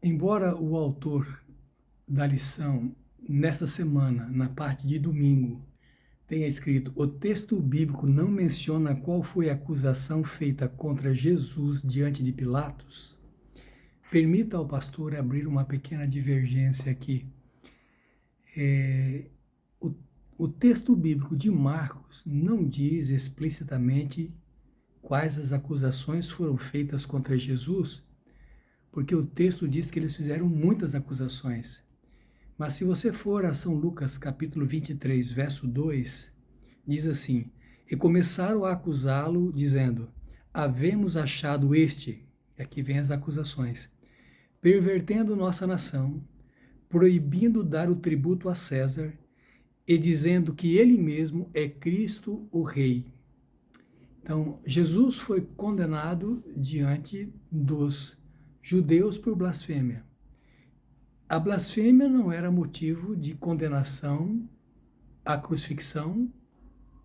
Embora o autor da lição, nesta semana, na parte de domingo, tenha escrito: o texto bíblico não menciona qual foi a acusação feita contra Jesus diante de Pilatos, permita ao pastor abrir uma pequena divergência aqui. O, o texto bíblico de Marcos não diz explicitamente quais as acusações foram feitas contra Jesus, porque o texto diz que eles fizeram muitas acusações. Mas se você for a São Lucas, capítulo 23, verso 2, diz assim: e começaram a acusá-lo, dizendo: havemos achado este, e aqui vem as acusações, pervertendo nossa nação, proibindo dar o tributo a César, e dizendo que ele mesmo é Cristo o Rei. Então, Jesus foi condenado diante dos judeus por blasfêmia. A blasfêmia não era motivo de condenação à crucifixão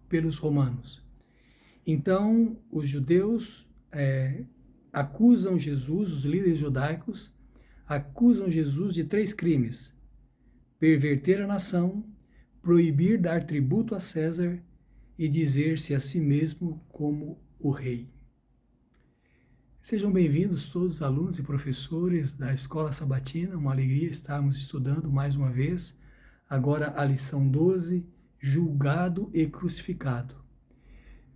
pelos romanos. Então, os judeus acusam Jesus, os líderes judaicos, acusam Jesus de 3 crimes: perverter a nação, proibir dar tributo a César e dizer-se a si mesmo como o rei. Sejam bem-vindos todos os alunos e professores da Escola Sabatina, uma alegria estarmos estudando mais uma vez, agora a lição 12, julgado e crucificado.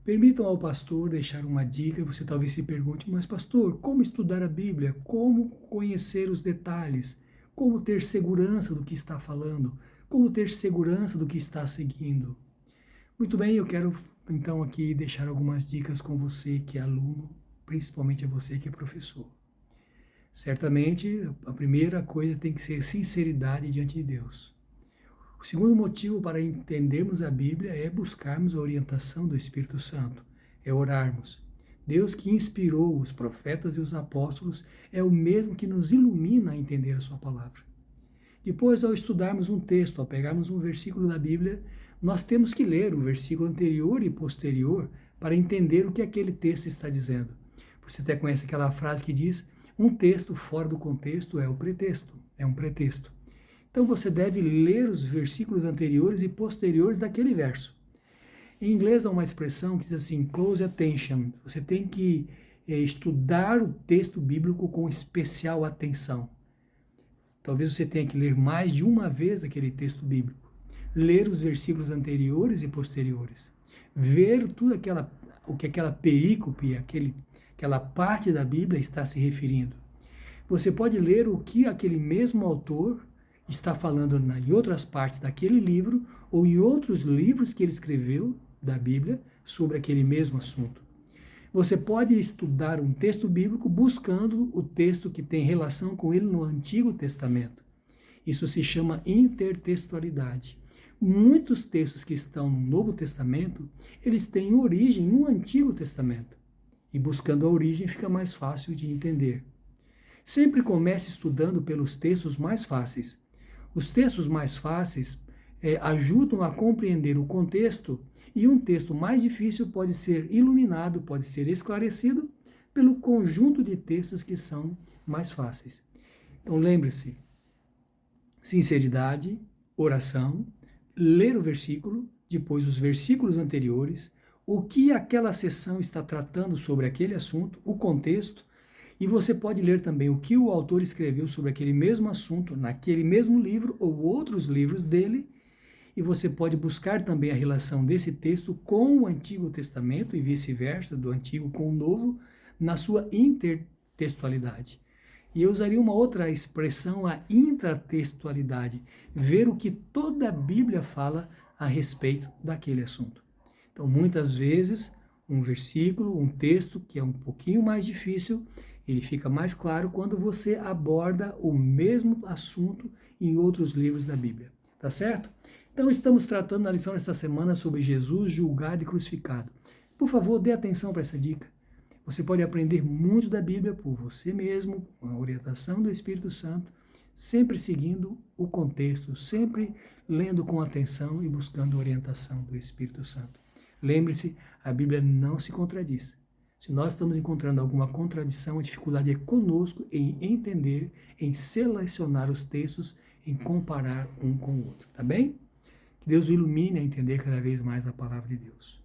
Permitam ao pastor deixar uma dica. Você talvez se pergunte: mas pastor, como estudar a Bíblia? Como conhecer os detalhes? Como ter segurança do que está falando? Como ter segurança do que está seguindo? Muito bem, eu quero então aqui deixar algumas dicas com você que é aluno, principalmente a você que é professor. Certamente, a primeira coisa tem que ser sinceridade diante de Deus. O segundo motivo para entendermos a Bíblia é buscarmos a orientação do Espírito Santo, é orarmos. Deus que inspirou os profetas e os apóstolos é o mesmo que nos ilumina a entender a sua palavra. Depois, ao estudarmos um texto, ao pegarmos um versículo da Bíblia, nós temos que ler o versículo anterior e posterior para entender o que aquele texto está dizendo. Você até conhece aquela frase que diz: um texto fora do contexto é o pretexto, é um pretexto. Então você deve ler os versículos anteriores e posteriores daquele verso. Em inglês há uma expressão que diz assim: close attention. Você tem que estudar o texto bíblico com especial atenção. Talvez você tenha que ler mais de uma vez aquele texto bíblico. Ler os versículos anteriores e posteriores. Ver tudo o que aquela perícope, aquela parte da Bíblia está se referindo. Você pode ler o que aquele mesmo autor está falando em outras partes daquele livro ou em outros livros que ele escreveu da Bíblia sobre aquele mesmo assunto. Você pode estudar um texto bíblico buscando o texto que tem relação com ele no Antigo Testamento. Isso se chama intertextualidade. Muitos textos que estão no Novo Testamento, eles têm origem no Antigo Testamento. E buscando a origem fica mais fácil de entender. Sempre comece estudando pelos textos mais fáceis. Os textos mais fáceis ajudam a compreender o contexto, e um texto mais difícil pode ser iluminado, pode ser esclarecido pelo conjunto de textos que são mais fáceis. Então lembre-se: sinceridade, oração, ler o versículo, depois os versículos anteriores, o que aquela seção está tratando sobre aquele assunto, o contexto, e você pode ler também o que o autor escreveu sobre aquele mesmo assunto, naquele mesmo livro ou outros livros dele, e você pode buscar também a relação desse texto com o Antigo Testamento e vice-versa, do Antigo com o Novo, na sua intertextualidade. E eu usaria uma outra expressão, a intratextualidade, ver o que toda a Bíblia fala a respeito daquele assunto. Então, muitas vezes, um versículo, um texto que é um pouquinho mais difícil, ele fica mais claro quando você aborda o mesmo assunto em outros livros da Bíblia. Tá certo? Então, estamos tratando na lição desta semana sobre Jesus julgado e crucificado. Por favor, dê atenção para essa dica. Você pode aprender muito da Bíblia por você mesmo, com a orientação do Espírito Santo, sempre seguindo o contexto, sempre lendo com atenção e buscando a orientação do Espírito Santo. Lembre-se, a Bíblia não se contradiz. Se nós estamos encontrando alguma contradição, a dificuldade é conosco em entender, em selecionar os textos, em comparar um com o outro, tá bem? Que Deus o ilumine a entender cada vez mais a palavra de Deus.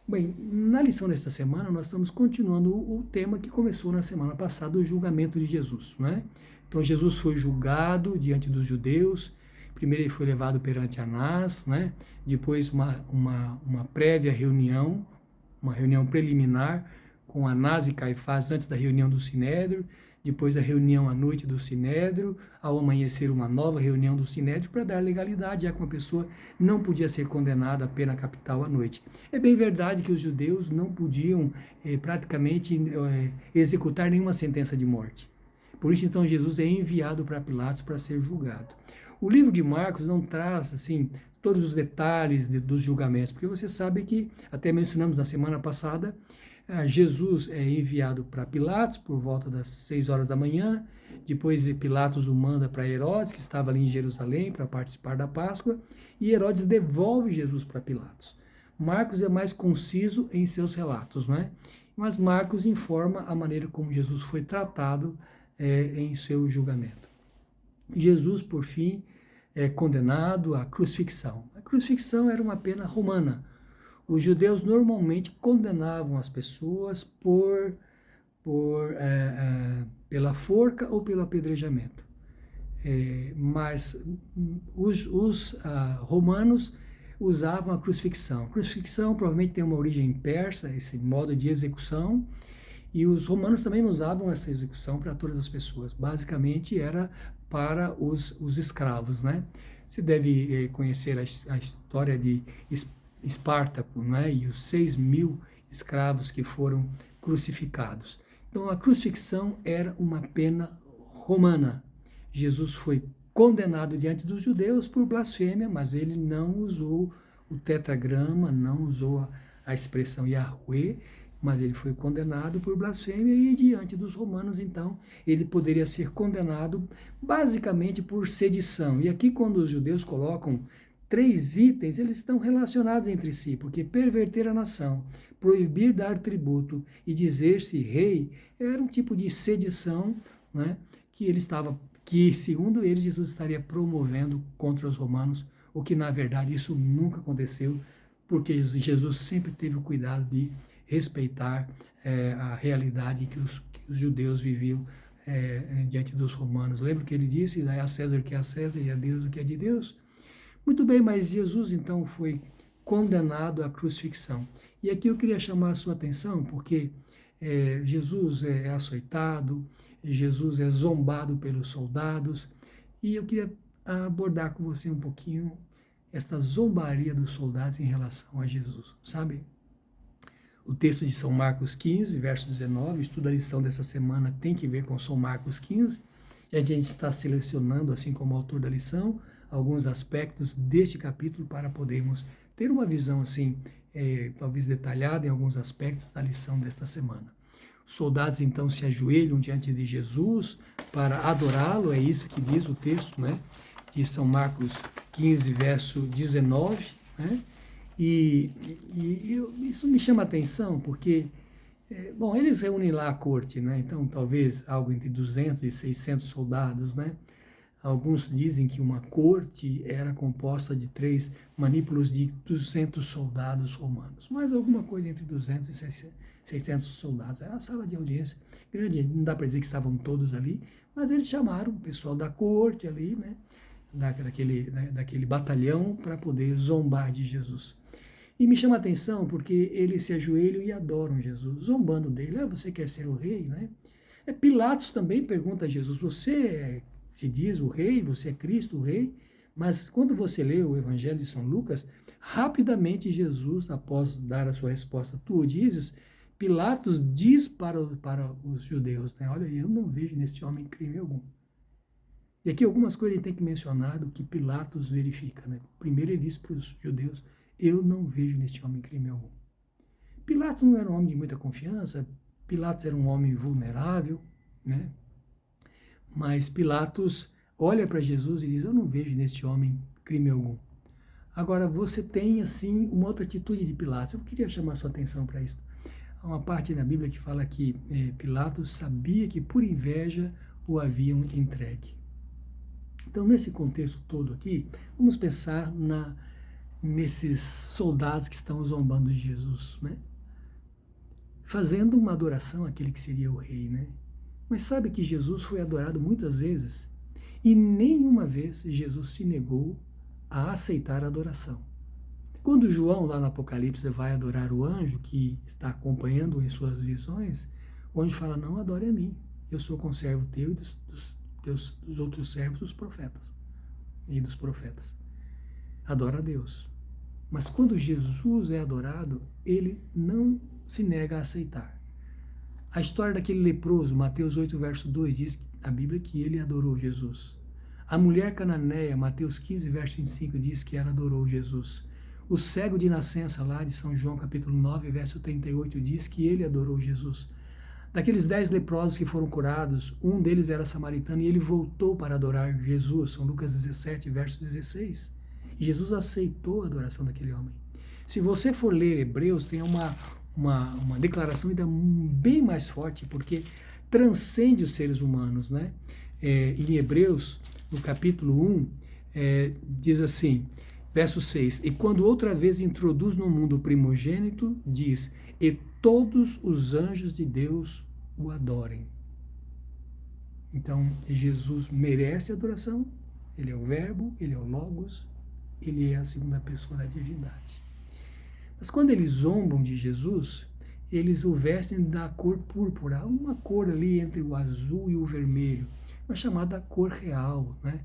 Bem, na lição desta semana, nós estamos continuando o tema que começou na semana passada, o julgamento de Jesus, né? Então, Jesus foi julgado diante dos judeus. Primeiro ele foi levado perante Anás, né? Depois uma prévia reunião, uma reunião preliminar com Anás e Caifás antes da reunião do Sinédrio, depois a reunião à noite do Sinédrio, ao amanhecer uma nova reunião do Sinédrio para dar legalidade, já que uma pessoa não podia ser condenada à pena capital à noite. É bem verdade que os judeus não podiam praticamente executar nenhuma sentença de morte. Por isso, então, Jesus é enviado para Pilatos para ser julgado. O livro de Marcos não traz, assim, todos os detalhes dos julgamentos, porque você sabe que, até mencionamos na semana passada, Jesus é enviado para Pilatos por volta das 6 horas da manhã, depois Pilatos o manda para Herodes, que estava ali em Jerusalém para participar da Páscoa, e Herodes devolve Jesus para Pilatos. Marcos é mais conciso em seus relatos, né? Mas Marcos informa a maneira como Jesus foi tratado em seu julgamento. Jesus, por fim, é condenado à crucifixão. A crucifixão era uma pena romana. Os judeus normalmente condenavam as pessoas pela forca ou pelo apedrejamento. Mas os romanos usavam a crucifixão. A crucifixão provavelmente tem uma origem persa, esse modo de execução, e os romanos também não usavam essa execução para todas as pessoas. Basicamente era para os escravos, né? Você deve conhecer a história de Espartaco, né? E os 6.000 escravos que foram crucificados. Então a crucifixão era uma pena romana. Jesus foi condenado diante dos judeus por blasfêmia, mas ele não usou o tetragrama, não usou a expressão Yahweh, mas ele foi condenado por blasfêmia e diante dos romanos, então, ele poderia ser condenado basicamente por sedição. E aqui, quando os judeus colocam 3 itens, eles estão relacionados entre si, porque perverter a nação, proibir dar tributo e dizer-se rei era um tipo de sedição, né, que segundo eles, Jesus estaria promovendo contra os romanos, o que na verdade isso nunca aconteceu, porque Jesus sempre teve o cuidado de respeitar a realidade que os judeus viviam diante dos romanos. Lembra que ele disse, dai a César o que é a César e a Deus o que é de Deus? Muito bem, mas Jesus então foi condenado à crucifixão. E aqui eu queria chamar a sua atenção, porque Jesus é açoitado, Jesus é zombado pelos soldados, e eu queria abordar com você um pouquinho esta zombaria dos soldados em relação a Jesus, sabe? O texto de São Marcos 15, verso 19, o estudo da lição dessa semana tem que ver com São Marcos 15, e a gente está selecionando, assim como o autor da lição, alguns aspectos deste capítulo para podermos ter uma visão assim, talvez detalhada em alguns aspectos da lição desta semana. Os soldados então se ajoelham diante de Jesus para adorá-lo, é isso que diz o texto, né, de São Marcos 15, verso 19, né? E isso me chama a atenção, porque, bom, eles reúnem lá a corte, né? Então talvez algo entre 200 e 600 soldados, né? Alguns dizem que uma corte era composta de 3 manípulos de 200 soldados romanos, mas alguma coisa entre 200 e 600 soldados. Era a sala de audiência grande, não dá para dizer que estavam todos ali, mas eles chamaram o pessoal da corte ali, né? Daquele batalhão para poder zombar de Jesus. E me chama a atenção porque eles se ajoelham e adoram Jesus, zombando dele. Você quer ser o rei, né? Pilatos também pergunta a Jesus, você se diz o rei, você é Cristo, o rei? Mas quando você lê o Evangelho de São Lucas, rapidamente Jesus, após dar a sua resposta, tu o dizes, Pilatos diz para os judeus, né? Olha, eu não vejo neste homem crime algum. E aqui algumas coisas a gente tem que mencionar do que Pilatos verifica, né? Primeiro ele diz para os judeus, eu não vejo neste homem crime algum. Pilatos não era um homem de muita confiança, Pilatos era um homem vulnerável, né? Mas Pilatos olha para Jesus e diz, eu não vejo neste homem crime algum. Agora, você tem, assim, uma outra atitude de Pilatos. Eu queria chamar a sua atenção para isso. Há uma parte na Bíblia que fala que Pilatos sabia que por inveja o haviam entregue. Então, nesse contexto todo aqui, vamos pensar nesses soldados que estão zombando de Jesus, né? Fazendo uma adoração àquele que seria o rei, né? Mas sabe que Jesus foi adorado muitas vezes e nenhuma vez Jesus se negou a aceitar a adoração. Quando João, lá no Apocalipse, vai adorar o anjo que está acompanhando em suas visões, o anjo fala, não adore a mim, eu sou conservo teu e dos outros servos dos profetas e dos profetas. Adora a Deus. Mas quando Jesus é adorado, ele não se nega a aceitar. A história daquele leproso, Mateus 8, verso 2, diz a Bíblia que ele adorou Jesus. A mulher cananeia, Mateus 15, verso 25, diz que ela adorou Jesus. O cego de nascença, lá de São João, capítulo 9, verso 38, diz que ele adorou Jesus. Daqueles 10 leprosos que foram curados, um deles era samaritano e ele voltou para adorar Jesus. São Lucas 17, verso 16. E Jesus aceitou a adoração daquele homem. Se você for ler Hebreus, tem uma declaração ainda bem mais forte, porque transcende os seres humanos, né? Em Hebreus, no capítulo 1, diz assim, verso 6, e quando outra vez introduz no mundo o primogênito, diz, e todos os anjos de Deus o adorem. Então, Jesus merece adoração, ele é o verbo, ele é o logos, ele é a segunda pessoa da divindade. Mas quando eles zombam de Jesus, eles o vestem da cor púrpura, uma cor ali entre o azul e o vermelho, uma chamada cor real, né?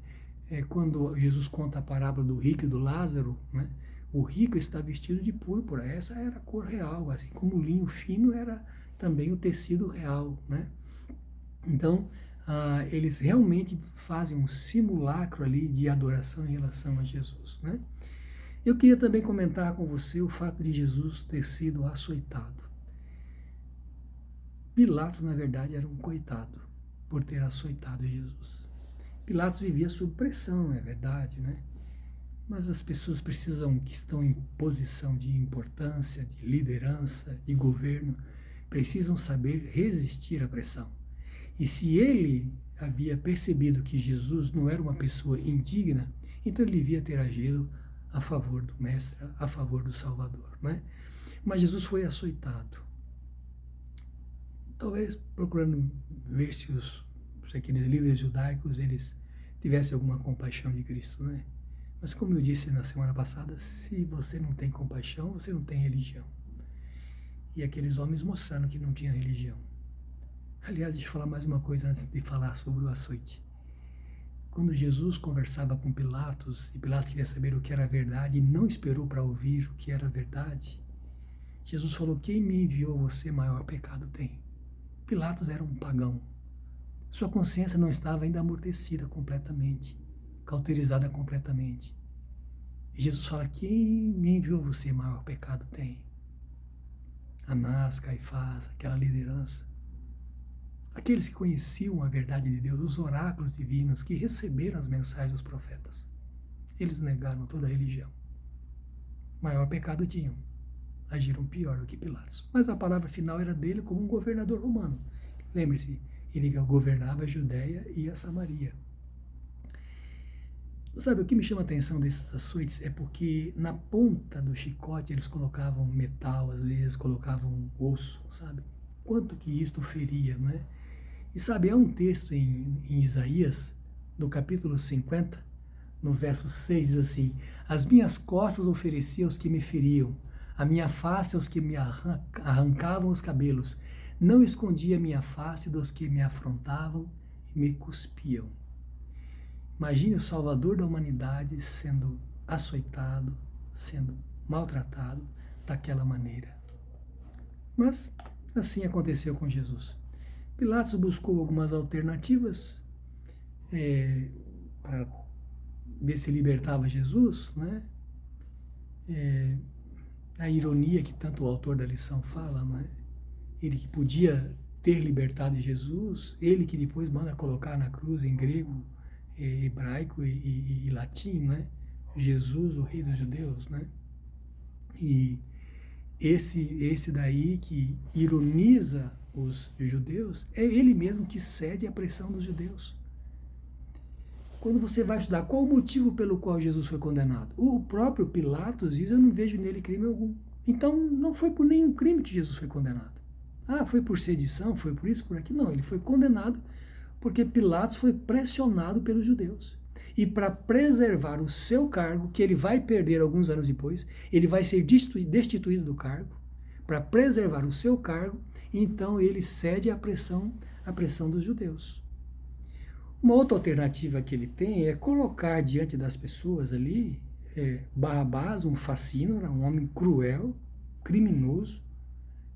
Quando Jesus conta a parábola do rico e do Lázaro, né? O rico está vestido de púrpura, essa era a cor real, assim como o linho fino era também o tecido real, né? Então, eles realmente fazem um simulacro ali de adoração em relação a Jesus, né? Eu queria também comentar com você o fato de Jesus ter sido açoitado. Pilatos, na verdade, era um coitado por ter açoitado Jesus. Pilatos vivia sob pressão, é verdade, né? Mas as pessoas que estão em posição de importância, de liderança, de governo, precisam saber resistir à pressão. E se ele havia percebido que Jesus não era uma pessoa indigna, então ele devia ter agido a favor do Mestre, a favor do Salvador, né? Mas Jesus foi açoitado. Talvez procurando ver se aqueles líderes judaicos, eles tivessem alguma compaixão de Cristo, né? Mas como eu disse na semana passada, se você não tem compaixão, você não tem religião. E aqueles homens mostraram que não tinha religião. Aliás, deixa eu falar mais uma coisa antes de falar sobre o açoite. Quando Jesus conversava com Pilatos, e Pilatos queria saber o que era verdade, e não esperou para ouvir o que era verdade, Jesus falou, quem me enviou você, maior pecado tem. Pilatos era um pagão. Sua consciência não estava ainda amortecida completamente, cauterizada completamente. E Jesus fala, quem me enviou você, maior pecado tem. Anás, Caifás, aquela liderança. Aqueles que conheciam a verdade de Deus, os oráculos divinos, que receberam as mensagens dos profetas. Eles negaram toda a religião. Maior pecado tinham. Agiram pior do que Pilatos. Mas a palavra final era dele como um governador romano. Lembre-se, ele governava a Judéia e a Samaria. Sabe, o que me chama a atenção desses açoites é porque na ponta do chicote eles colocavam metal, às vezes colocavam osso, sabe? Quanto que isto feria, não é? E sabe, há um texto em Isaías, no capítulo 50, no verso 6, diz assim, as minhas costas ofereci aos que me feriam, a minha face aos que me arrancavam os cabelos, não escondi a minha face dos que me afrontavam e me cuspiam. Imagine o Salvador da humanidade sendo açoitado, sendo maltratado daquela maneira. Mas assim aconteceu com Jesus. Pilatos buscou algumas alternativas para ver se libertava Jesus, né? A ironia que tanto o autor da lição fala, não é? Ele que podia ter libertado Jesus, ele que depois manda colocar na cruz em grego, hebraico e latim, né? Jesus, o rei dos judeus, né? E Esse daí que ironiza os judeus, é ele mesmo que cede à pressão dos judeus. Quando você vai estudar qual o motivo pelo qual Jesus foi condenado, o próprio Pilatos diz: eu não vejo nele crime algum. Então não foi por nenhum crime que Jesus foi condenado. Ah, foi por sedição, foi por isso, por aquilo. Não, ele foi condenado porque Pilatos foi pressionado pelos judeus. E para preservar o seu cargo, que ele vai perder alguns anos depois, ele vai ser destituído do cargo, para preservar o seu cargo, então ele cede à pressão dos judeus. Uma outra alternativa que ele tem é colocar diante das pessoas ali Barrabás, um facínora, um homem cruel, criminoso,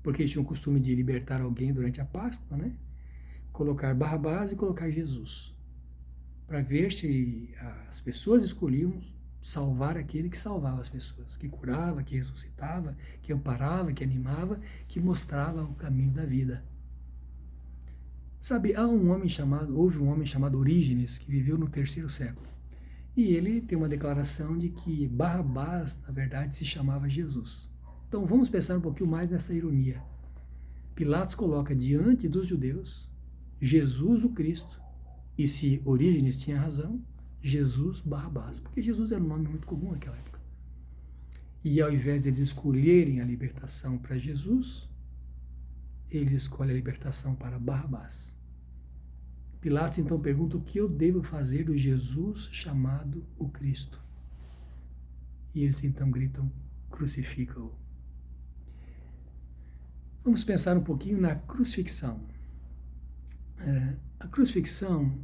porque eles tinham o costume de libertar alguém durante a Páscoa, né? Colocar Barrabás e colocar Jesus, para ver se as pessoas escolhiam salvar aquele que salvava as pessoas, que curava, que ressuscitava, que amparava, que animava, que mostrava o caminho da vida. Sabe, houve um homem chamado Orígenes, que viveu no 3º século. E ele tem uma declaração de que Barrabás, na verdade, se chamava Jesus. Então vamos pensar um pouquinho mais nessa ironia. Pilatos coloca diante dos judeus Jesus o Cristo, e se Orígenes tinha razão, Jesus Barrabás, porque Jesus era um nome muito comum naquela época. E ao invés de eles escolherem a libertação para Jesus, eles escolhem a libertação para Barrabás. Pilatos então pergunta: o que eu devo fazer do Jesus chamado o Cristo? E eles então gritam: crucifica-o. Vamos pensar um pouquinho na crucifixão. A crucifixão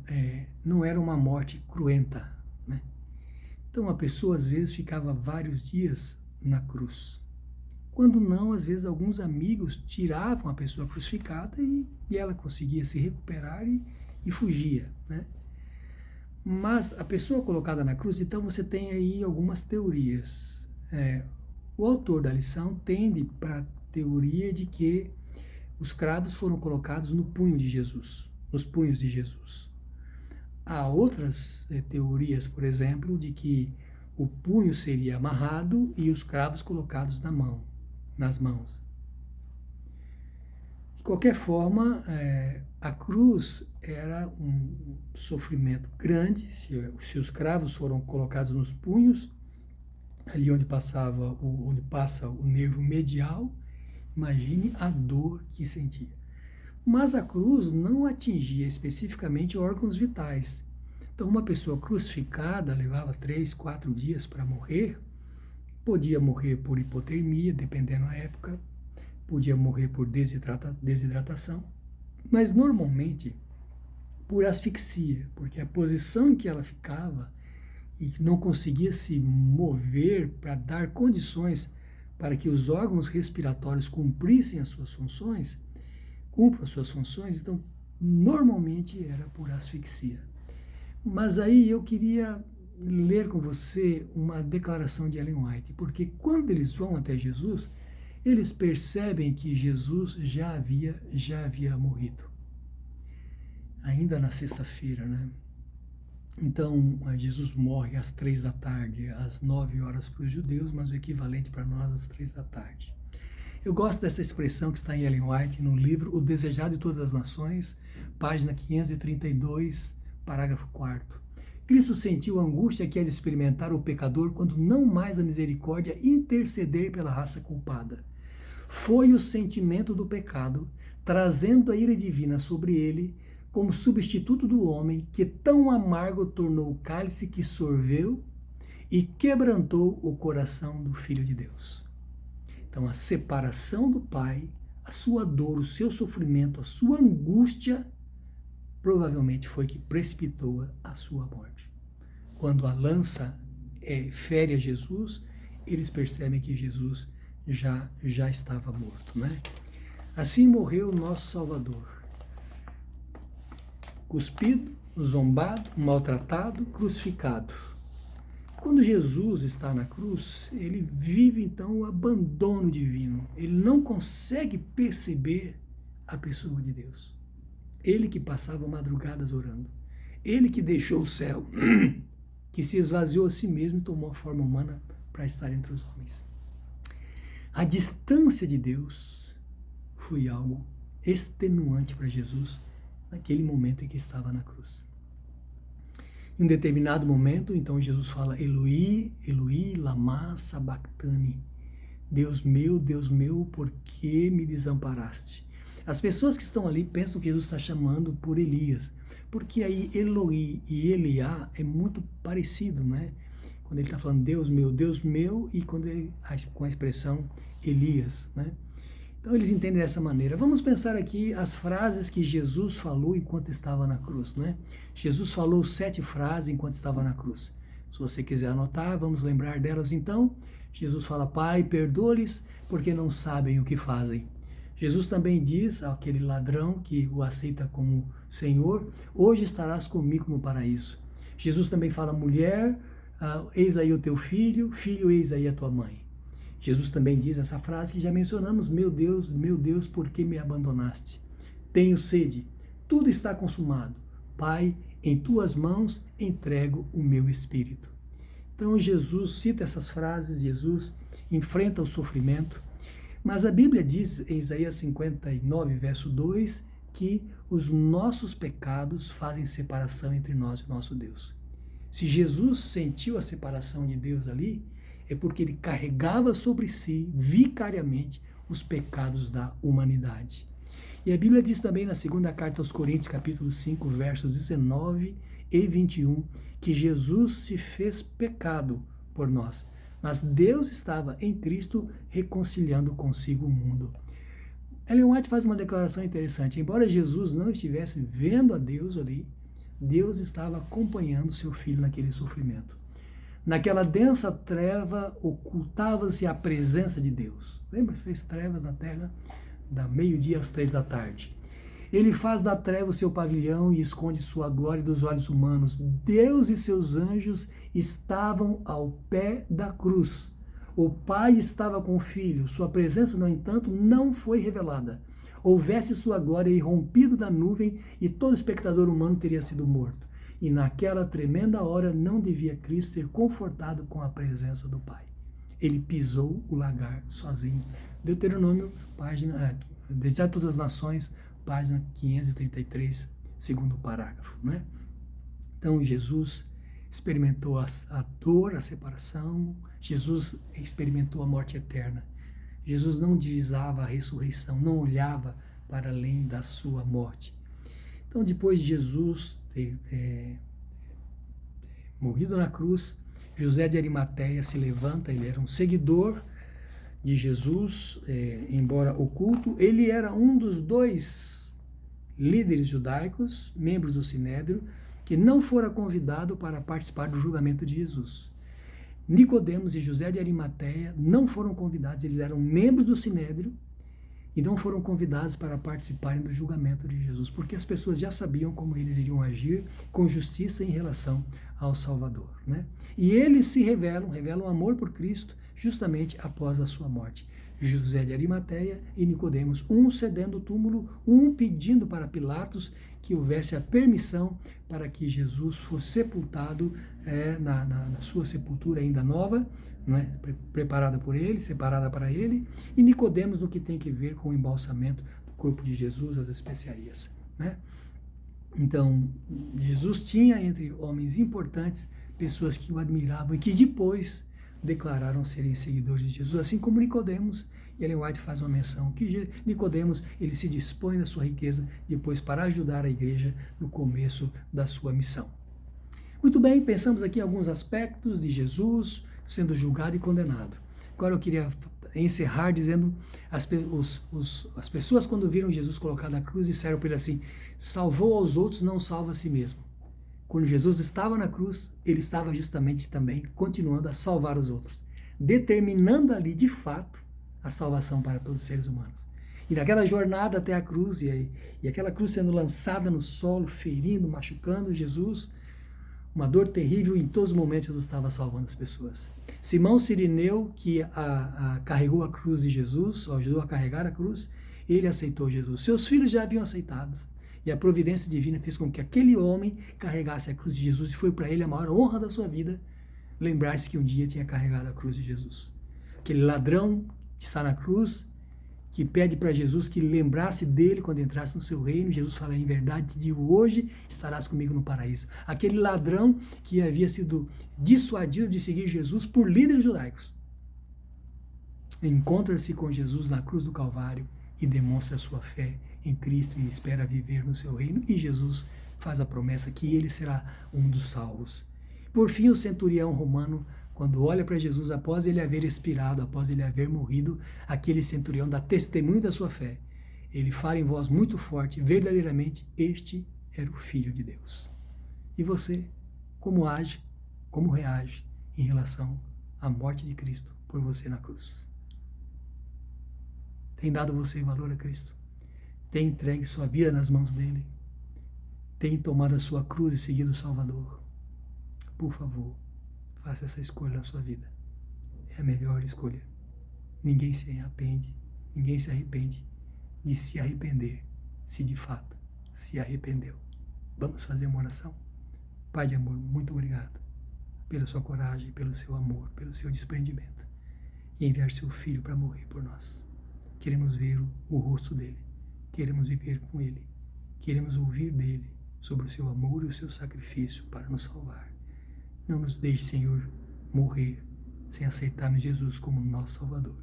não era uma morte cruenta, né? Então a pessoa às vezes ficava vários dias na cruz. Quando não, às vezes alguns amigos tiravam a pessoa crucificada e ela conseguia se recuperar e fugia, né? Mas a pessoa colocada na cruz, então você tem aí algumas teorias. O autor da lição tende para a teoria de que os cravos foram colocados nos punhos de Jesus. Há outras teorias, por exemplo, de que o punho seria amarrado e os cravos colocados nas mãos. De qualquer forma, a cruz era um sofrimento grande. Se os cravos foram colocados nos punhos, ali onde passa o nervo medial, imagine a dor que sentia. Mas a cruz não atingia especificamente órgãos vitais. Então, uma pessoa crucificada levava 3, 4 dias para morrer. Podia morrer por hipotermia, dependendo da época. Podia morrer por desidratação. Mas, normalmente, por asfixia, porque a posição em que ela ficava e não conseguia se mover para dar condições para que os órgãos respiratórios cumpram as suas funções, então normalmente era por asfixia. Mas aí eu queria ler com você uma declaração de Ellen White, porque quando eles vão até Jesus, eles percebem que Jesus já havia morrido, ainda na sexta-feira, né? Então, Jesus morre às 3 da tarde, às 9 horas para os judeus, mas o equivalente para nós às 3 da tarde. Eu gosto dessa expressão que está em Ellen White, no livro O Desejado de Todas as Nações, página 532, parágrafo 4º. Cristo sentiu a angústia que é de experimentar o pecador quando não mais a misericórdia interceder pela raça culpada. Foi o sentimento do pecado, trazendo a ira divina sobre ele, como substituto do homem, que tão amargo tornou o cálice que sorveu e quebrantou o coração do Filho de Deus. Então, a separação do Pai, a sua dor, o seu sofrimento, a sua angústia, provavelmente foi que precipitou a sua morte. Quando a lança fere a Jesus, eles percebem que Jesus já estava morto, né? Assim morreu o nosso Salvador. Cuspido, zombado, maltratado, crucificado. Quando Jesus está na cruz, ele vive então o abandono divino. Ele não consegue perceber a pessoa de Deus. Ele que passava madrugadas orando. Ele que deixou o céu, que se esvaziou a si mesmo e tomou a forma humana para estar entre os homens. A distância de Deus foi algo extenuante para Jesus naquele momento em que estava na cruz. Em um determinado momento, então Jesus fala: Eloi, Eloi, lama sabachthani. Deus meu, por que me desamparaste? As pessoas que estão ali pensam que Jesus está chamando por Elias, porque aí Eloi e Eliá é muito parecido, né? Quando ele está falando Deus meu, e quando ele, com a expressão Elias, né? Então eles entendem dessa maneira. Vamos pensar aqui as frases que Jesus falou enquanto estava na cruz, né? Jesus falou 7 frases enquanto estava na cruz. Se você quiser anotar, vamos lembrar delas então. Jesus fala: Pai, perdoa-lhes, porque não sabem o que fazem. Jesus também diz àquele ladrão que o aceita como Senhor: hoje estarás comigo no paraíso. Jesus também fala: mulher, eis aí o teu filho, filho, eis aí a tua mãe. Jesus também diz essa frase que já mencionamos: meu Deus, por que me abandonaste? Tenho sede, tudo está consumado. Pai, em tuas mãos entrego o meu espírito. Então Jesus cita essas frases, Jesus enfrenta o sofrimento, mas a Bíblia diz, em Isaías 59, verso 2, que os nossos pecados fazem separação entre nós e o nosso Deus. Se Jesus sentiu a separação de Deus ali, é porque ele carregava sobre si, vicariamente, os pecados da humanidade. E a Bíblia diz também na segunda carta aos Coríntios, capítulo 5, versos 19 e 21, que Jesus se fez pecado por nós, mas Deus estava em Cristo reconciliando consigo o mundo. Ellen White faz uma declaração interessante: embora Jesus não estivesse vendo a Deus ali, Deus estava acompanhando seu filho naquele sofrimento. Naquela densa treva ocultava-se a presença de Deus. Lembra? Fez trevas na terra da meio-dia às 3 da tarde. Ele faz da treva o seu pavilhão e esconde sua glória dos olhos humanos. Deus e seus anjos estavam ao pé da cruz. O Pai estava com o Filho. Sua presença, no entanto, não foi revelada. Houvesse sua glória irrompido da nuvem e todo espectador humano teria sido morto. E naquela tremenda hora não devia Cristo ser confortado com a presença do Pai. Ele pisou o lagar sozinho. Deuteronômio, página, Deserto das Nações, página 533, segundo parágrafo, né? Então Jesus experimentou a dor, a separação. Jesus experimentou a morte eterna. Jesus não divisava a ressurreição, não olhava para além da sua morte. Então, depois de Jesus ter morrido na cruz, José de Arimateia se levanta. Ele era um seguidor de Jesus, embora oculto. Ele era um dos 2 líderes judaicos, membros do Sinédrio, que não fora convidado para participar do julgamento de Jesus. Nicodemos e José de Arimateia não foram convidados, eles eram membros do Sinédrio e não foram convidados para participarem do julgamento de Jesus, porque as pessoas já sabiam como eles iriam agir com justiça em relação ao Salvador, né? E eles se revelam amor por Cristo justamente após a sua morte. José de Arimateia e Nicodemos, um cedendo o túmulo, um pedindo para Pilatos que houvesse a permissão para que Jesus fosse sepultado na sua sepultura ainda nova, né, preparada por ele, separada para ele, e Nicodemos no que tem que ver com o embalsamento do corpo de Jesus, as especiarias, né? Então, Jesus tinha entre homens importantes pessoas que o admiravam e que depois declararam serem seguidores de Jesus, assim como Nicodemos. E Ellen White faz uma menção que Nicodemos, ele se dispõe da sua riqueza depois para ajudar a igreja no começo da sua missão. Muito bem, pensamos aqui em alguns aspectos de Jesus sendo julgado e condenado. Agora eu queria encerrar dizendo, as pessoas quando viram Jesus colocado na cruz disseram para ele assim: salvou aos outros, não salva a si mesmo. Quando Jesus estava na cruz, ele estava justamente também continuando a salvar os outros, determinando ali de fato a salvação para todos os seres humanos. E naquela jornada até a cruz, e aquela cruz sendo lançada no solo, ferindo, machucando Jesus, uma dor terrível, em todos os momentos Jesus estava salvando as pessoas. Simão Cirineu, que carregou a cruz de Jesus, ajudou a carregar a cruz, ele aceitou Jesus. Seus filhos já haviam aceitado. E a providência divina fez com que aquele homem carregasse a cruz de Jesus, e foi para ele a maior honra da sua vida lembrar-se que um dia tinha carregado a cruz de Jesus. Aquele ladrão que está na cruz, que pede para Jesus que lembrasse dele quando entrasse no seu reino. Jesus fala, em verdade te digo, hoje estarás comigo no paraíso. Aquele ladrão que havia sido dissuadido de seguir Jesus por líderes judaicos, encontra-se com Jesus na cruz do Calvário e demonstra a sua fé em Cristo e espera viver no seu reino. E Jesus faz a promessa que ele será um dos salvos. Por fim, o centurião romano, quando olha para Jesus após ele haver expirado, após ele haver morrido, aquele centurião dá testemunho da sua fé. Ele fala em voz muito forte, verdadeiramente, este era o Filho de Deus. E você, como age, como reage em relação à morte de Cristo por você na cruz? Tem dado você valor a Cristo? Tem entregue sua vida nas mãos dele? Tem tomado a sua cruz e seguido o Salvador? Por favor, faça essa escolha na sua vida. É a melhor escolha. Ninguém se arrepende de se arrepender, se de fato se arrependeu. Vamos fazer uma oração? Pai de amor, muito obrigado pela sua coragem, pelo seu amor, pelo seu desprendimento e enviar seu Filho para morrer por nós. Queremos ver o rosto dele, queremos viver com ele, queremos ouvir dele sobre o seu amor e o seu sacrifício para nos salvar. Não nos deixe, Senhor, morrer sem aceitarmos Jesus como nosso Salvador.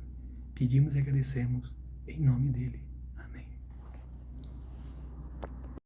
Pedimos e agradecemos em nome dele.